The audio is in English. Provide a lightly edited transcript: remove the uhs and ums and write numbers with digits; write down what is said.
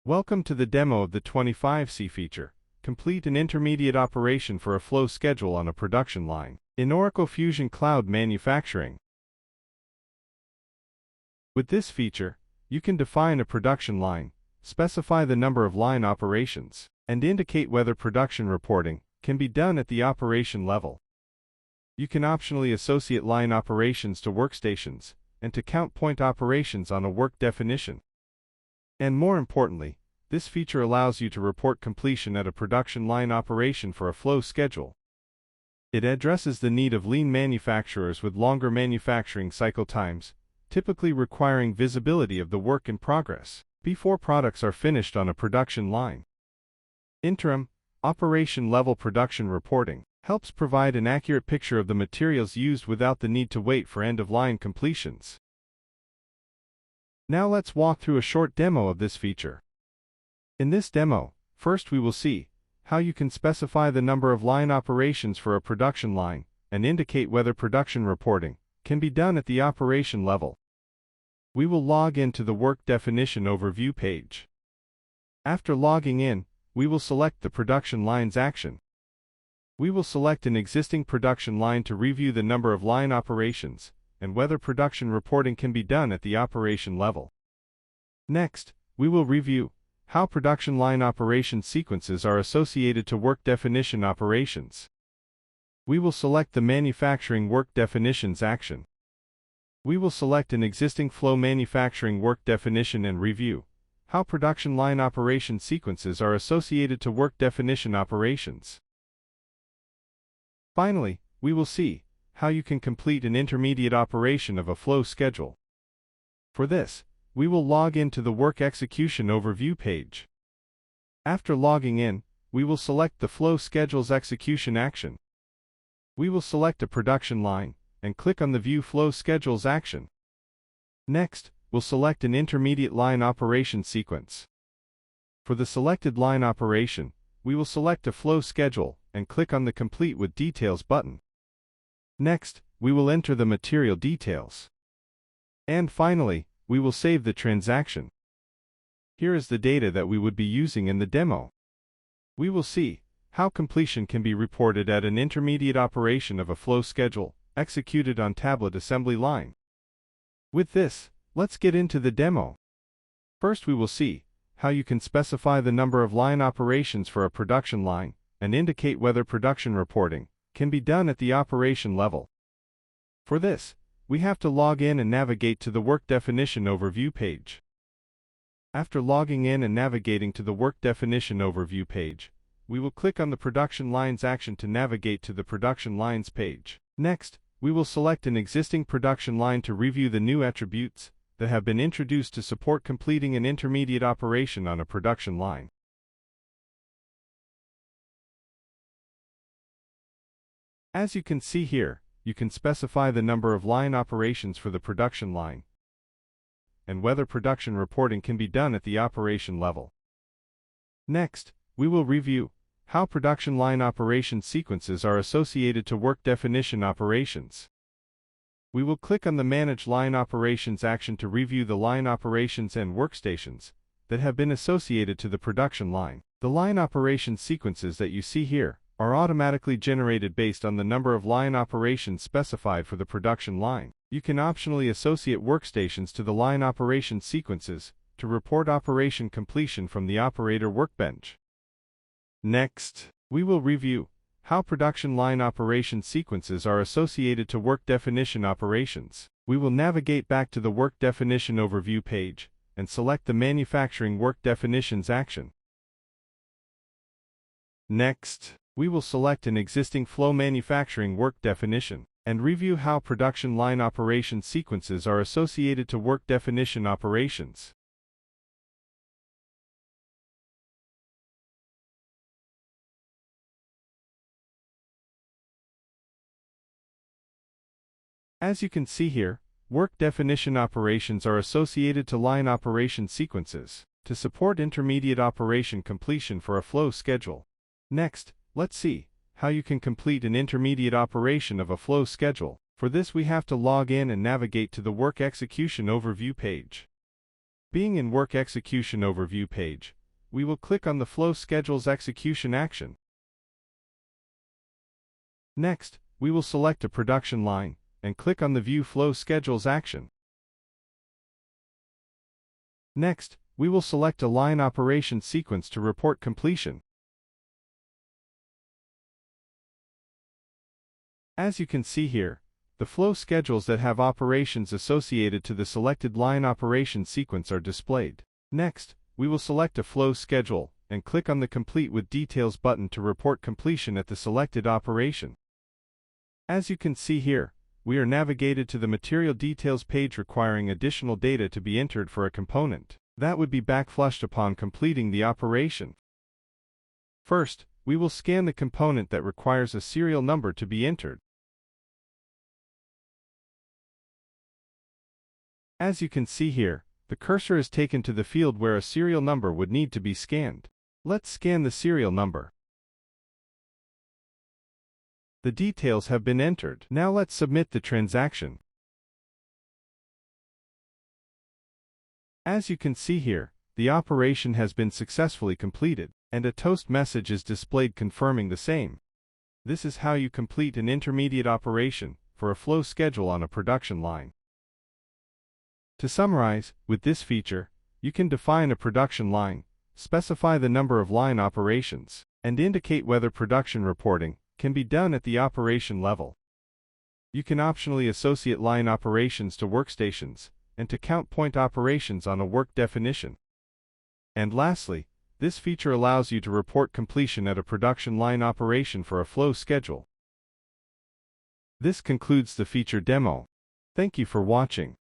Welcome to the demo of the 25C feature. Complete an intermediate operation for a flow schedule on a production line in Oracle Fusion Cloud Manufacturing. With this feature, you can define a production line, specify the number of line operations, and indicate whether production reporting can be done at the operation level. You can optionally associate line operations to workstations and to count point operations on a work definition. And more importantly, this feature allows you to report completion at a production line operation for a flow schedule. It addresses the need of lean manufacturers with longer manufacturing cycle times, typically requiring visibility of the work in progress before products are finished on a production line. Interim, operation-level production reporting helps provide an accurate picture of the materials used without the need to wait for end-of-line completions. Now let's walk through a short demo of this feature. In this demo, first we will see how you can specify the number of line operations for a production line and indicate whether production reporting can be done at the operation level. We will log into the Work Definition Overview page. After logging in, we will select the production line's action. We will select an existing production line to review the number of line operations and whether production reporting can be done at the operation level. Next, we will review how production line operation sequences are associated to work definition operations. We will select the Manufacturing Work Definitions action. We will select an existing flow manufacturing work definition and review how production line operation sequences are associated to work definition operations. Finally, we will see how you can complete an intermediate operation of a flow schedule. For this, we will log into the Work Execution Overview page. After logging in, we will select the Flow Schedules Execution action. We will select a production line and click on the View Flow Schedules action. Next, we'll select an intermediate line operation sequence. For the selected line operation, we will select a flow schedule and click on the Complete with Details button. Next, we will enter the material details. And finally, we will save the transaction. Here is the data that we would be using in the demo. We will see how completion can be reported at an intermediate operation of a flow schedule executed on tablet assembly line. With this, let's get into the demo. First, we will see how you can specify the number of line operations for a production line and indicate whether production reporting can be done at the operation level. For this, we have to log in and navigate to the Work Definition Overview page. After logging in and navigating to the Work Definition Overview page, we will click on the Production Lines action to navigate to the Production Lines page. Next, we will select an existing production line to review the new attributes that have been introduced to support completing an intermediate operation on a production line. As you can see here, you can specify the number of line operations for the production line and whether production reporting can be done at the operation level. Next, we will review how production line operation sequences are associated to work definition operations. We will click on the Manage Line Operations action to review the line operations and workstations that have been associated to the production line. The line operation sequences that you see here are automatically generated based on the number of line operations specified for the production line. You can optionally associate workstations to the line operation sequences to report operation completion from the operator workbench. Next, we will review how production line operation sequences are associated to work definition operations. We will navigate back to the Work Definition Overview page and select the Manufacturing Work Definitions action. Next, we will select an existing flow manufacturing work definition and review how production line operation sequences are associated to work definition operations. As you can see here, work definition operations are associated to line operation sequences to support intermediate operation completion for a flow schedule. Next, let's see how you can complete an intermediate operation of a flow schedule. For this, we have to log in and navigate to the Work Execution Overview page. Being in Work Execution Overview page, we will click on the Flow Schedules Execution action. Next, we will select a production line and click on the View Flow Schedules action. Next, we will select a line operation sequence to report completion. As you can see here, the flow schedules that have operations associated to the selected line operation sequence are displayed. Next, we will select a flow schedule and click on the Complete with Details button to report completion at the selected operation. As you can see here, we are navigated to the Material Details page requiring additional data to be entered for a component that would be backflushed upon completing the operation. First, we will scan the component that requires a serial number to be entered. As you can see here, the cursor is taken to the field where a serial number would need to be scanned. Let's scan the serial number. The details have been entered. Now let's submit the transaction. As you can see here, the operation has been successfully completed, and a toast message is displayed confirming the same. This is how you complete an intermediate operation for a flow schedule on a production line. To summarize, with this feature, you can define a production line, specify the number of line operations, and indicate whether production reporting can be done at the operation level. You can optionally associate line operations to workstations and to count point operations on a work definition. And lastly, this feature allows you to report completion at a production line operation for a flow schedule. This concludes the feature demo. Thank you for watching.